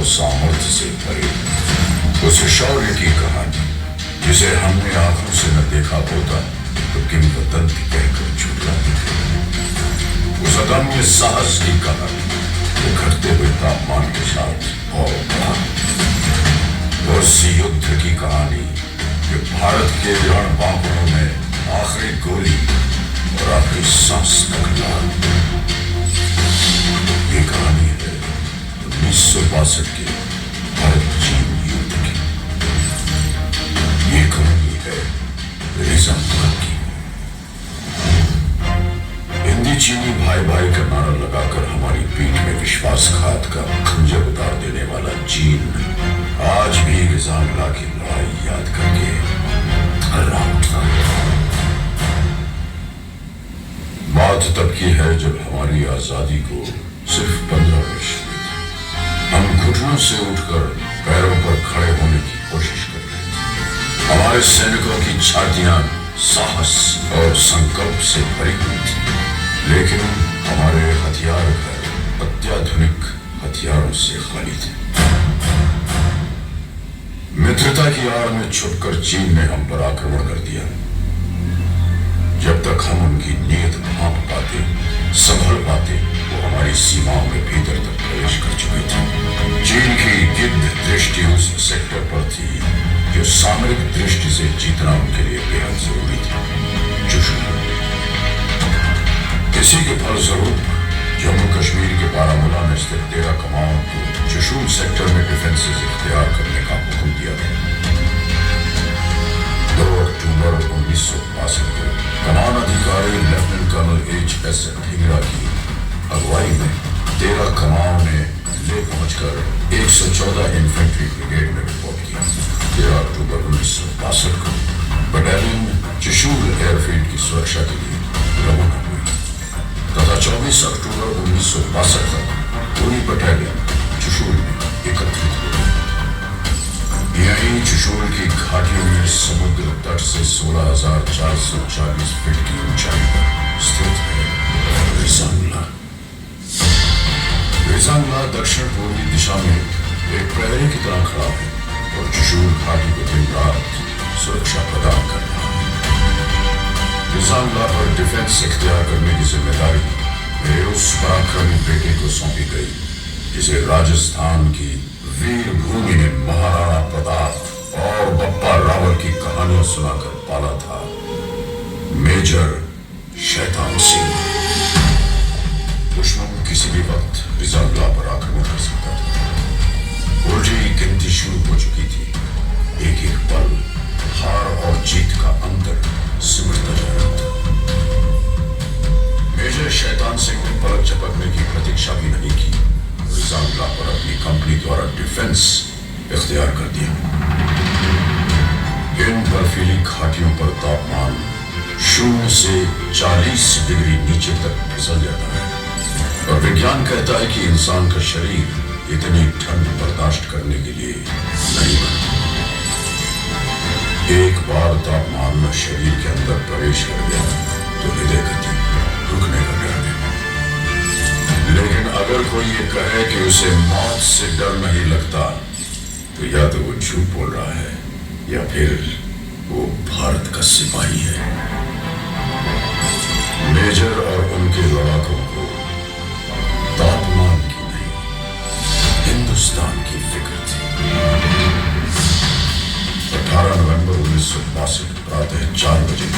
सामर्थ्य से भरे उस शौर्य की कहानी जिसे हमने आंखों से न देखा होता तो किंवदंती कहकर झूठा दिखे। उस अदम्य साहस की कहानी जो घटते हुए तापमान के साथ और बढ़ा। उस युद्ध की कहानी जो भारत के रणबांकुरों में आखिरी गोली और आखिरी सांस तक ला। ये कहानी है 1962 के भारत चीन युद्ध की। ये कहानी है रिजांगला की। हिंदी चीनी भाई भाई का नारा लगाकर हमारी पीठ में विश्वासघात का खंजर उतार देने वाला चीन आज भी रिजांगला की लड़ाई याद करके थर्रा उठता है। बात तब की है जब हमारी आजादी को सिर्फ 15 वर्ष हुए थे। हम घुटनों से उठकर पैरों पर खड़े होने की कोशिश कर रहे थे। हमारे सैनिकों की छातियां साहस और संकल्प से भरी हुई थी, लेकिन हमारे हथियार घर अत्याधुनिक हथियारों से खाली थे। मित्रता की आड़ में छुपकर चीन ने हम पर आक्रमण कर दिया। जब तक हम उनकी नीयत भांप पाते, संभल पाते, वो हमारी सीमाओं में भीतर तक प्रवेश कर चुके थे। चीन की गिद्ध दृष्टि उस सेक्टर पर थी जो सामरिक दृष्टि से जीतना उनके लिए बेहद जरूरी था, चुशुल। इसी के फलस्वरूप जम्मू कश्मीर के बारामूला में स्थित 13 कमांड को चुशुल सेक्टर में डिफेंसेस इख्तियार करने का हुक्म दिया गया। 2 अक्टूबर 1962 को कमान अधिकारी लेफ्टिनेंट कर्नल H.S. ढींगरा की अगुवाई में 13 कमांड ने ले पहुंचकर 114 इन्फेंट्री ब्रिगेड में रिपोर्ट किया। 13 अक्टूबर 1962 को बटालियन चुशुल एयरफील्ड की सुरक्षा के लिए रवाना हुई तथा 24 अक्टूबर 1962 तक पूरी बटालियन चुशुल में एकत्रित हुई। यही चुशुल की घाटियों में समुद्र तट से 16,440 फीट की ऊंचाई पर स्थित है रिजांगला। रिजांगला दक्षिण पूर्वी दिशा में एक प्रहरी की तरह खड़ा है और चुशुल घाटी को दिन रात सुरक्षा प्रदान कर रहा है। रिजांगला पर डिफेंस इख्तियार करने की जिम्मेदारी मेरे उस पराक्रमी बेटे को सौंपी गई जिसे राजस्थान की वीर भूमि ने महाराणा प्रताप और बप्पा रावल की कहानियां सुनाकर पाला था, मेजर शैतान सिंह। दुश्मन किसी भी वक्त रिजांगला पर आक्रमण कर सकता था। उल्टी गिनती शुरू हो चुकी थी। एक एक पल हार और जीत का अंतर सिमटता जा रहा था। मेजर शैतान सिंह ने पलक झपकने की प्रतीक्षा भी नहीं की, रिजांगला पर अपनी कंपनी द्वारा डिफेंस इख्तियार कर दिया। इन बर्फीली घाटियों पर तापमान 0 से 40 डिग्री नीचे तक फिसल जाता है और विज्ञान कहता है कि इंसान का शरीर इतनी ठंड बर्दाश्त करने के लिए नहीं बना। एक बार तापमान में शरीर के अंदर प्रवेश कर गया तो हृदय गति रुकने का डर है। लेकिन अगर कोई ये कहे कि उसे मौत से डर नहीं लगता तो या तो वो झूठ बोल रहा है या फिर वो भारत का सिपाही है। मेजर और उनके लड़ाकों को तापमान की नहीं, हिंदुस्तान की फिक्र थी। 18 नवंबर 1962 प्रातः 4 बजे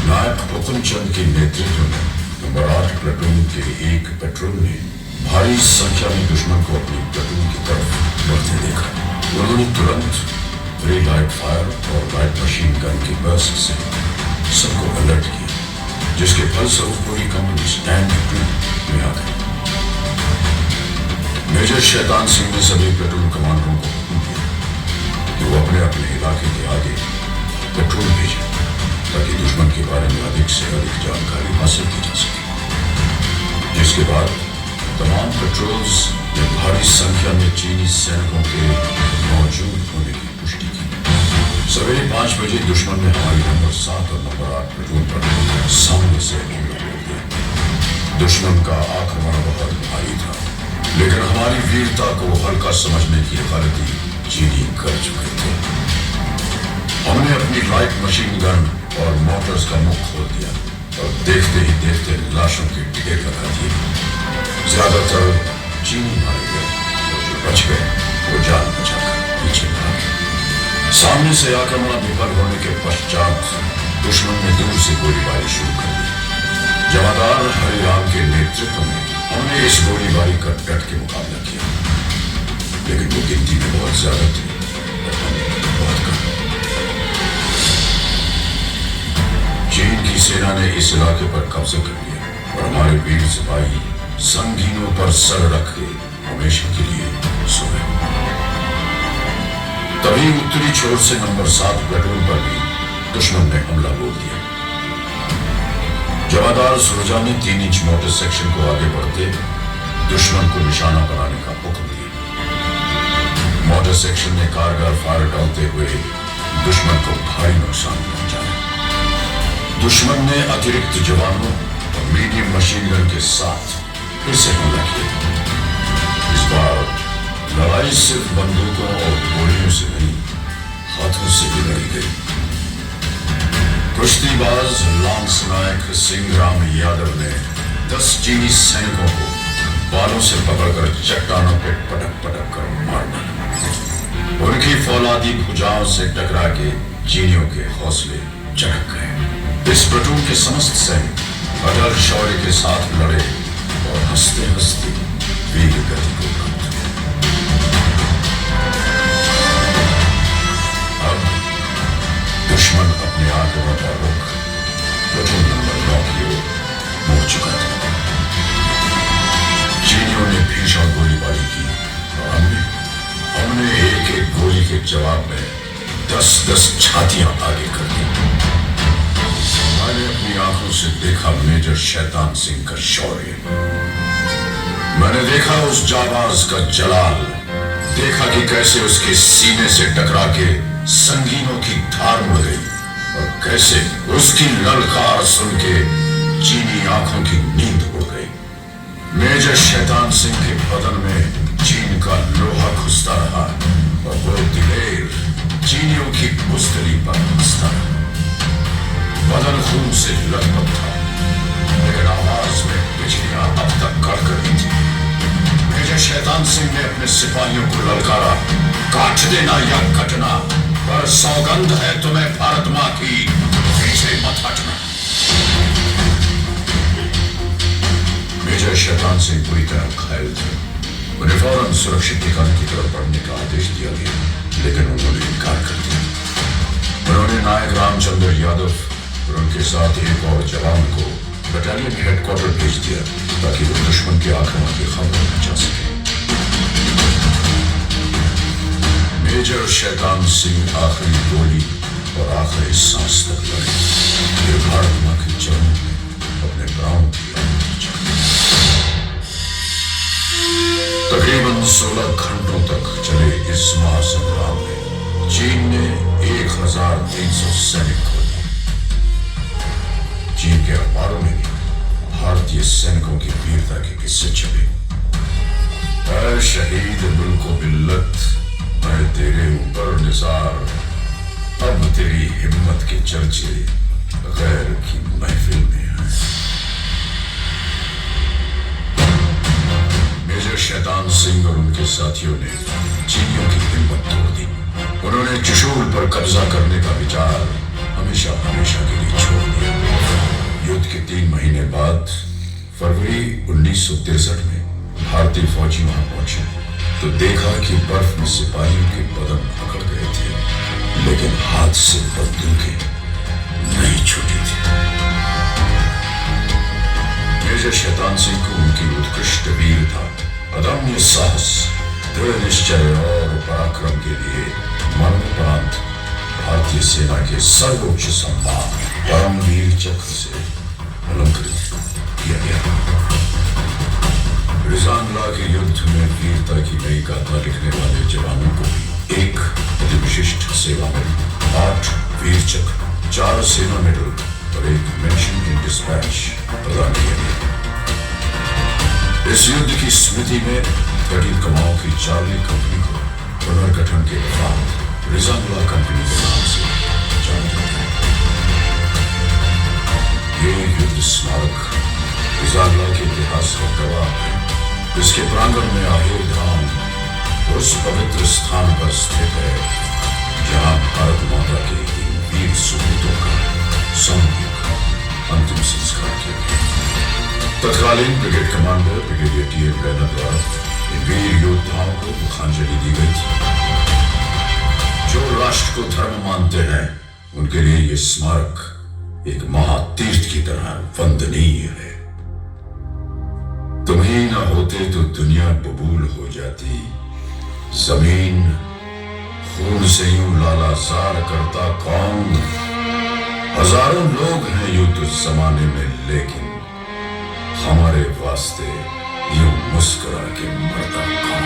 नायक हुकुमचंद के नेतृत्व में नंबर 8 प्लेटून के एक पेट्रोल ने भारी संख्या में दुश्मन को अपनी प्लेटून की तरफ बढ़ते देखा। उन्होंने तुरंत प्री लाइट फायर और लाइट मशीन गन की बर्स्ट से सबको अलर्ट किया, जिसके फलस्वरूप पूरी कंपनी स्टैंड टू में आ गई। मेजर शैतान सिंह ने सभी प्लेटून कमांडरों को हुक्म दिया कि वो अपने अपने इलाके के आगे पेट्रोल भेजें ताकि दुश्मन के बारे में अधिक से अधिक जानकारी हासिल की जा सके। जिसके बाद तमाम पेट्रोल्स ने भारी संख्या में चीनी सैनिकों के मौजूद होने की पुष्टि की। सवेरे 5 बजे दुश्मन ने हमारी नंबर 7 और नंबर 8 पेट्रोल पर सामने से हमला कर दिया। दुश्मन का आक्रमण बहुत भारी था लेकिन हमारी वीरता को हल्का समझने की गलती चीनी कर चुके थे। हमने अपनी लाइट मशीन गन और मोटर्स का मुख खोल दिया और देखते ही देखते लाशों के ढेर लगा दिए। ज्यादातर चीनी मारे गए और जो बच गए वो जान बचाकर पीछे भागे। सामने से आक्रमण विफल होने के पश्चात दुश्मन ने दूर से गोलीबारी शुरू कर दी। जमादार हरिराम के नेतृत्व में हमने इस गोलीबारी का डट के मुकाबला किया, लेकिन वो गिनती में बहुत ज्यादा थे और हम बहुत कम। चीन की सेना ने इस इलाके पर कब्जा कर लिया और हमारे वीर सिपाही संगीनों पर सर रख के हमेशा के लिए सो गए। तभी उत्तरी छोर से नंबर 7 प्लेटून पर भी दुश्मन ने हमला बोल दिया। जमादार सुरजानी 3 इंच मोटर सेक्शन को आगे बढ़ते दुश्मन को निशाना बनाने का हुक्म दिया। मोटर सेक्शन ने कारगर फायर डालते हुए दुश्मन को भारी नुकसान पहुंचाया। दुश्मन ने अतिरिक्त जवानों और मीडियम मशीन गन के साथ फिर से हमला किया। इस बार लड़ाई सिर्फ बंदूकों और गोलियों से नहीं, हाथों से भी लड़ी गई। कुश्तीबाज लांस नायक सिंहराम यादव ने 10 चीनी सैनिकों को बालों से पकड़कर चट्टानों पे पटक पटक कर मार डाला। उनकी फौलादी भुजाओं से टकरा के चीनियों के हौसले चढ़क गए। इस प्लेटून के समस्त सैनिक अटल शौर्य के साथ लड़े और हंसते हंसते वीर गति को प्राप्त हुए। अब दुश्मन अपने आक्रमण का रुख प्लेटून नंबर 9 की ओर मोड़ चुका था। चीनियों ने भीषण गोलीबारी की और हमने एक एक गोली के जवाब में 10-10 छातियां आगे कर दी। मैंने अपनी आंखों से देखा मेजर शैतान सिंह का शौर्य। मैंने देखा उस जाबाज का जलाल, देखा कि कैसे उसके सीने से टकरा के संगीनों की धार मुड़ गई और कैसे उसकी ललकार सुन के चीनी आंखों की नींद उड़ गई। मेजर शैतान सिंह के बदन में चीन का लोहा घुसता रहा और वो दिलेर चीनियों की बुजदली पर हंसता रहा। बदन खून से लथपथ था, लेकिन आवाज में बिजलियां अब तक कड़क रही थी। मेजर शैतान सिंह ने अपने सिपाहियों को ललकारा, काट देना या कटना, पर सौगंध है तुम्हें भारत मां की, पीछे मत हटना। मेजर शैतान सिंह पूरी तरह घायल थे। उन्हें फौरन सुरक्षित ठिकाने की तरफ बढ़ने का आदेश दिया गया, लेकिन उन्होंने इनकार कर दिया। उन्होंने नायक रामचंद्र यादव और उनके साथ एक और जवान को बटालियन हेडक्वार्टर भेज दिया ताकि वो दुश्मन के आक्रमण की खबर पहुंचा सके। मेजर शैतान सिंह आखिरी गोली और आखिरी सांस तक लड़े, फिर भारत मां के चरणों में अपने प्राणों की आहुति चढ़ाई। तकरीबन 16 घंटों तक चले इस महासंग्राम में चीन ने 1300 सैनिक खो दिए। चीन के अखबारों में भी भारतीय सैनिकों की वीरता के किस्से छपे। ऐ शहीद मुल्को बिल्लत, मैं तेरे ऊपर निसार, अब तेरी हिम्मत के चर्चे गैर की महफिल में हैं। मेजर शैतान सिंह और उनके साथियों ने चीनियों की हिम्मत तोड़ दी। उन्होंने चुशूल पर कब्जा करने का विचार हमेशा हमेशा के लिए छोड़ दिया। युद्ध के 3 महीने बाद फरवरी 1963 में भारतीय फौजी वहां पहुंचे तो देखा कि बर्फ में सिपाहियों के बदन पकड़ गए थे, लेकिन हाथ से बंदूकें नहीं छूटी थी। मेजर शैतान सिंह को उनकी उत्कृष्ट वीरता, अदम्य साहस, दृढ़ निश्चय और पराक्रम के लिए मरणोपरांत भारतीय सेना के सर्वोच्च सम्मान परमवीर चक्र से अलंकृत किया गया। रिजांगला के युद्ध में वीरता की नई गाथा लिखने वाले जवानों को भी एक अति विशिष्ट सेवा मिली। 8 वीर चक्र, 4 सेना मेडल और एक मेंशन इन डिस्पैच प्रदान किया गया। इस युद्ध की स्मृति में गठित कमाओं की चार्ली कंपनी को पुनर्गठन के बाद रिजांगला कंपनी के नाम से जाना जाता है। ये युद्ध स्मारक रिजांगला के इतिहास का गवाह है। इसके प्रांगण में आहेर धाम उस पवित्र स्थान पर स्थित है जहां भारत माता के इन वीर सुपूतों का सामूहिक अंतिम संस्कार किया गया। तत्कालीन ब्रिगेड कमांडर ब्रिगेडियर टी.ए. ब्रैनर द्वारा इन वीर योद्धाओं को मुखांजलि दी गई थी। जो राष्ट्र को धर्म मानते हैं उनके लिए यह स्मारक एक महातीर्थ की तरह वंदनीय है। तुम ही ना होते तो दुनिया बबूल हो जाती। जमीन खून से यूं लालाजार करता कौन। हजारों लोग हैं युद्ध जमाने में, लेकिन हमारे वास्ते यूं मुस्कुरा के मरता कौन।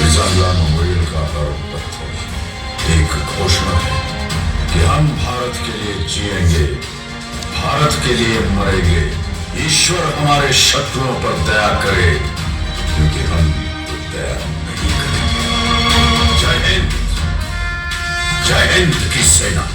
रिजांगला मेमोरियल का हर पत्थर एक घोषणा है कि हम भारत के लिए जिएंगे, भारत के लिए मरेंगे। ईश्वर हमारे शत्रुओं पर दया करे, क्योंकि हम तो दया नहीं करेंगे। जय हिंद की सेना।